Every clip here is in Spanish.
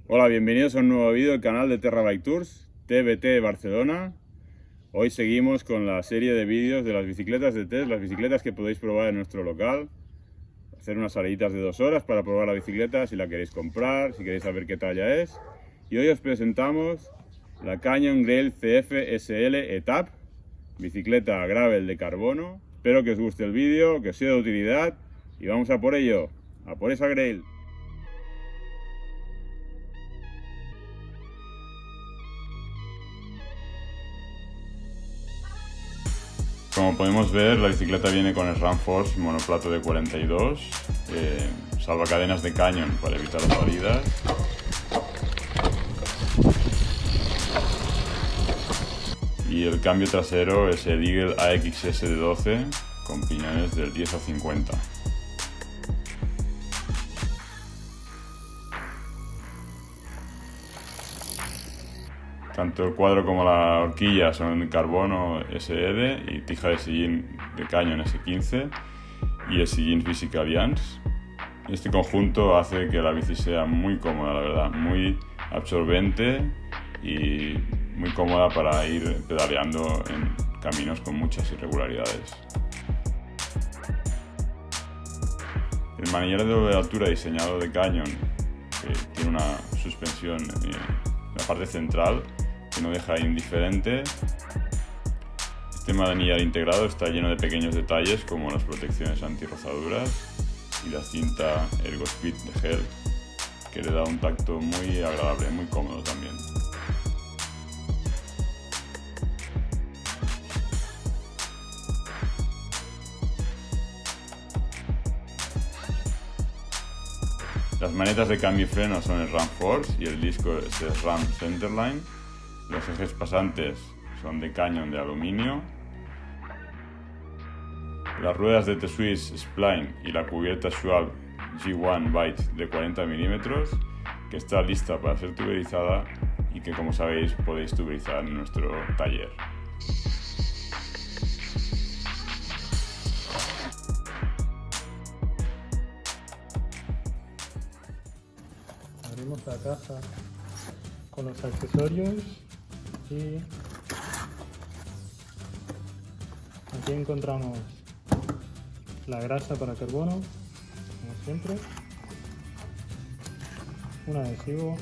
Hola, bienvenidos a un nuevo vídeo del canal de Terra Bike Tours, TBT Barcelona. Hoy seguimos con la serie de vídeos de las bicicletas de test, las bicicletas que podéis probar en nuestro local. Hacer unas saliditas de 2 horas para probar la bicicleta, si la queréis comprar, si queréis saber qué talla es. Y hoy os presentamos la Canyon Grail CF SL Etap, bicicleta gravel de carbono. Espero que os guste el vídeo, que os sea de utilidad y vamos a por ello, a por esa Grail. Como podemos ver, la bicicleta viene con el Ramforce monoplato de 42, salvacadenas de Canyon para evitar las salidas. Y el cambio trasero es el Eagle AXS de 12 con piñones del 10 a 50. Tanto el cuadro como la horquilla son de carbono SL y tija de sillín de Canyon S15 y el sillín Physical Alliance. Este conjunto hace que la bici sea muy cómoda, la verdad, muy absorbente y muy cómoda para ir pedaleando en caminos con muchas irregularidades. El manillar de doble altura diseñado de Canyon, que tiene una suspensión en la parte central, que no deja indiferente. Este manillar integrado está lleno de pequeños detalles como las protecciones anti-rozaduras y la cinta ErgoSpeed de gel, que le da un tacto muy agradable, muy cómodo también. Las manetas de cambio y freno son el Ramforce y el disco es el Ram Centerline. Los ejes pasantes son de Canyon de aluminio. Las ruedas de T-Swiss Spline y la cubierta Schwalbe G1 Byte de 40 mm, que está lista para ser tuberizada y que, como sabéis, podéis tuberizar en nuestro taller. Abrimos la caja con los accesorios y aquí encontramos la grasa para carbono, como siempre, un adhesivo,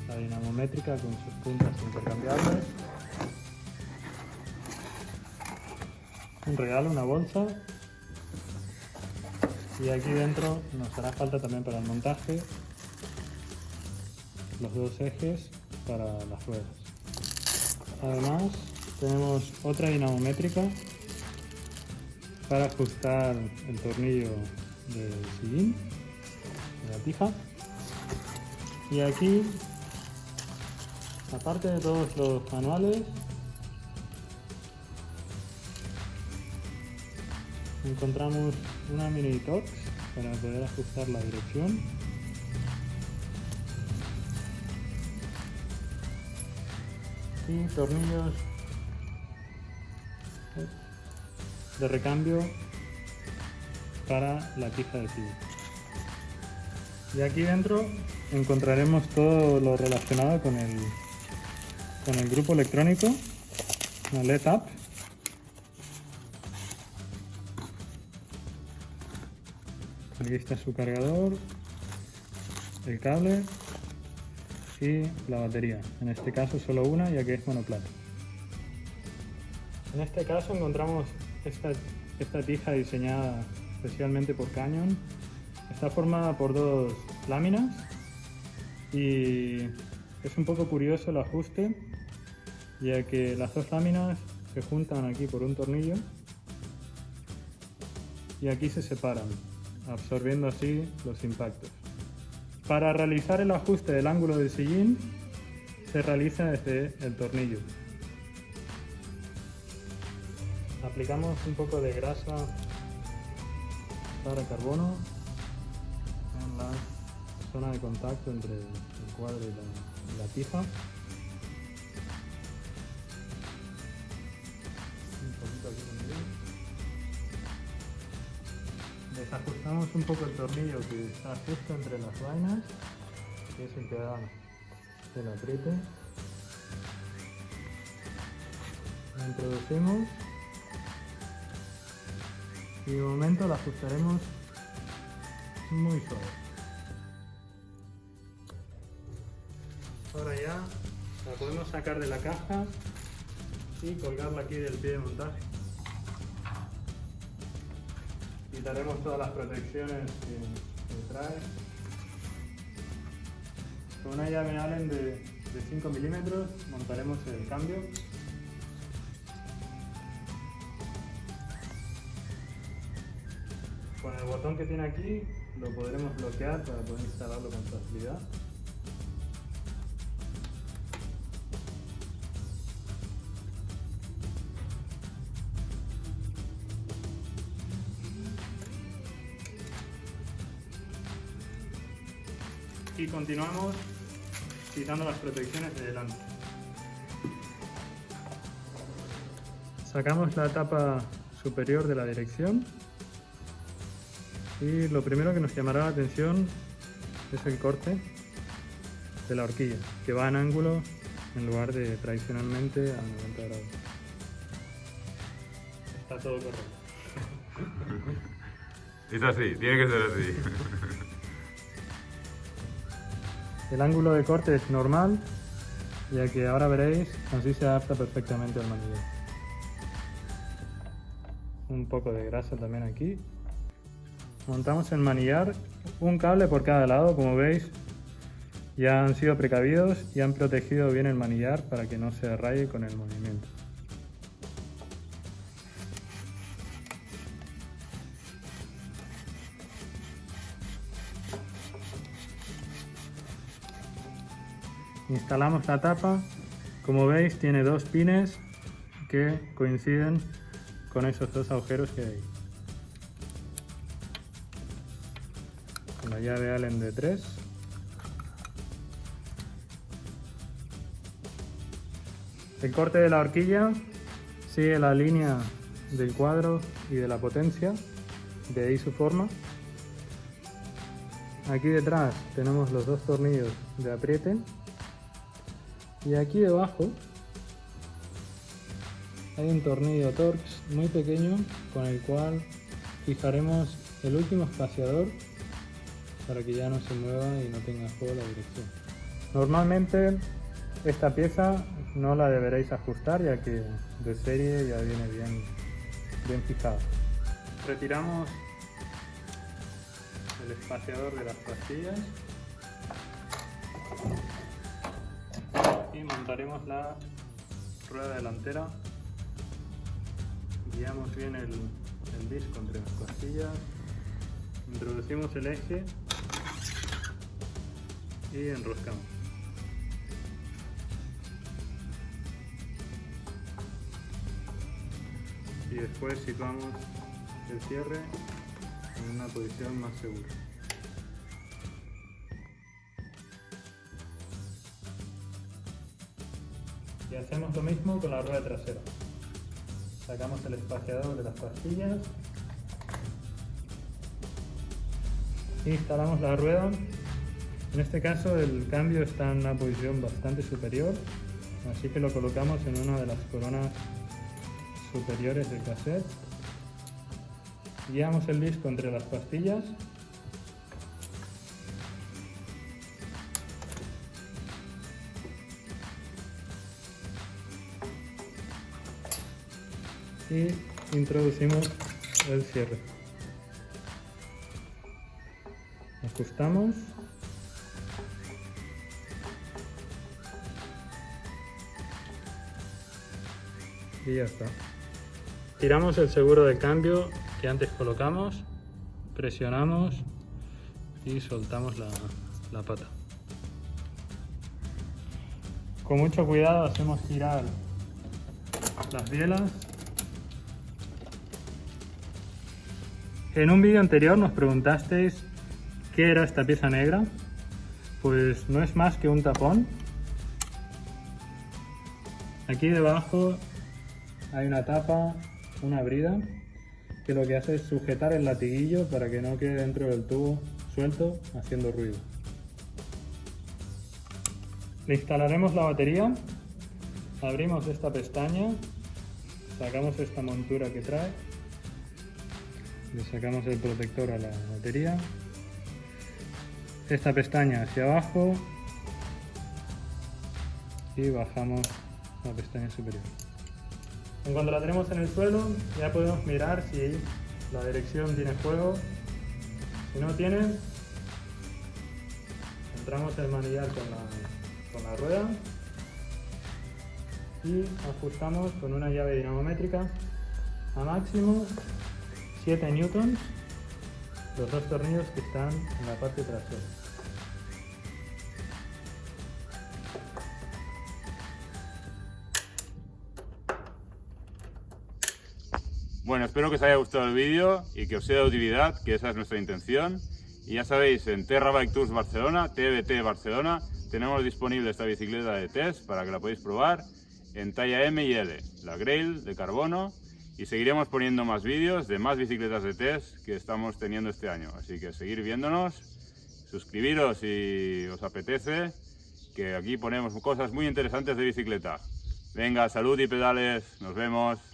la dinamométrica con sus puntas intercambiables, un regalo, una bolsa, y aquí dentro nos hará falta también para el montaje los 2 ejes para las ruedas. Además tenemos otra dinamométrica para ajustar el tornillo del sillín, de la tija. Y aquí, aparte de todos los manuales, encontramos una mini Torx para poder ajustar la dirección. Y tornillos de recambio para la tija de sillín. Y aquí dentro encontraremos todo lo relacionado con el grupo electrónico, una LED app. Aquí está su cargador, el cable y la batería. En este caso solo una, ya que es monoplato. En este caso encontramos esta tija diseñada especialmente por Canyon. Está formada por 2 láminas y es un poco curioso el ajuste, ya que las 2 láminas se juntan aquí por un tornillo y aquí se separan, absorbiendo así los impactos. Para realizar el ajuste del ángulo del sillín se realiza desde el tornillo. Aplicamos un poco de grasa para carbono en la zona de contacto entre el cuadro y la tija. Un poquito aquí también. Desajustamos un poco el tornillo que está justo entre las vainas, que es el que da el apriete. Lo introducimos y de momento la ajustaremos muy suave. Ahora ya la podemos sacar de la caja y colgarla aquí del pie de montaje. Quitaremos todas las protecciones que trae. Con una llave Allen de 5 milímetros montaremos el cambio. Con el botón que tiene aquí lo podremos bloquear para poder instalarlo con facilidad. Y continuamos quitando las protecciones de delante. Sacamos la tapa superior de la dirección y lo primero que nos llamará la atención es el corte de la horquilla, que va en ángulo en lugar de tradicionalmente a 90 grados. Está todo correcto. Es así, tiene que ser así. El ángulo de corte es normal, ya que ahora veréis, así se adapta perfectamente al manillar. Un poco de grasa también aquí. Montamos el manillar, un cable por cada lado, como veis. Ya han sido precavidos y han protegido bien el manillar para que no se raye con el movimiento. Instalamos la tapa, como veis tiene dos pines que coinciden con esos dos agujeros que hay. Con la llave Allen de 3. El corte de la horquilla sigue la línea del cuadro y de la potencia, de ahí su forma. Aquí detrás tenemos los dos tornillos de apriete. Y aquí debajo hay un tornillo Torx muy pequeño con el cual fijaremos el último espaciador para que ya no se mueva y no tenga juego la dirección. Normalmente esta pieza no la deberéis ajustar ya que de serie ya viene bien fijada. Retiramos el espaciador de las pastillas y montaremos la rueda delantera. Guiamos bien el disco entre las pastillas, introducimos el eje y enroscamos. Y después situamos el cierre en una posición más segura. Y hacemos lo mismo con la rueda trasera. Sacamos el espaciador de las pastillas. Instalamos la rueda. En este caso el cambio está en una posición bastante superior, así que lo colocamos en una de las coronas superiores del cassette. Guiamos el disco entre las pastillas. Y introducimos el cierre. Ajustamos. Y ya está. Tiramos el seguro de cambio que antes colocamos, presionamos y soltamos la pata. Con mucho cuidado hacemos girar las bielas. En un vídeo anterior nos preguntasteis qué era esta pieza negra. Pues no es más que un tapón. Aquí debajo hay una tapa, una brida, que lo que hace es sujetar el latiguillo para que no quede dentro del tubo suelto haciendo ruido. Le instalaremos la batería, abrimos esta pestaña, sacamos esta montura que trae, le sacamos el protector a la batería, esta pestaña hacia abajo y bajamos la pestaña superior. En cuanto la tenemos en el suelo, ya podemos mirar si la dirección tiene fuego. Si no tiene, entramos el manillar con la rueda y ajustamos con una llave dinamométrica a máximo 7 newtons los dos tornillos que están en la parte trasera. Bueno, espero que os haya gustado el vídeo y que os sea de utilidad, que esa es nuestra intención. Y ya sabéis, en Terra Bike Tours Barcelona, TBT Barcelona, tenemos disponible esta bicicleta de test para que la podáis probar en talla M y L, la Grail de carbono, y seguiremos poniendo más vídeos de más bicicletas de test que estamos teniendo este año. Así que seguir viéndonos, suscribiros si os apetece, que aquí ponemos cosas muy interesantes de bicicleta. Venga, salud y pedales, nos vemos.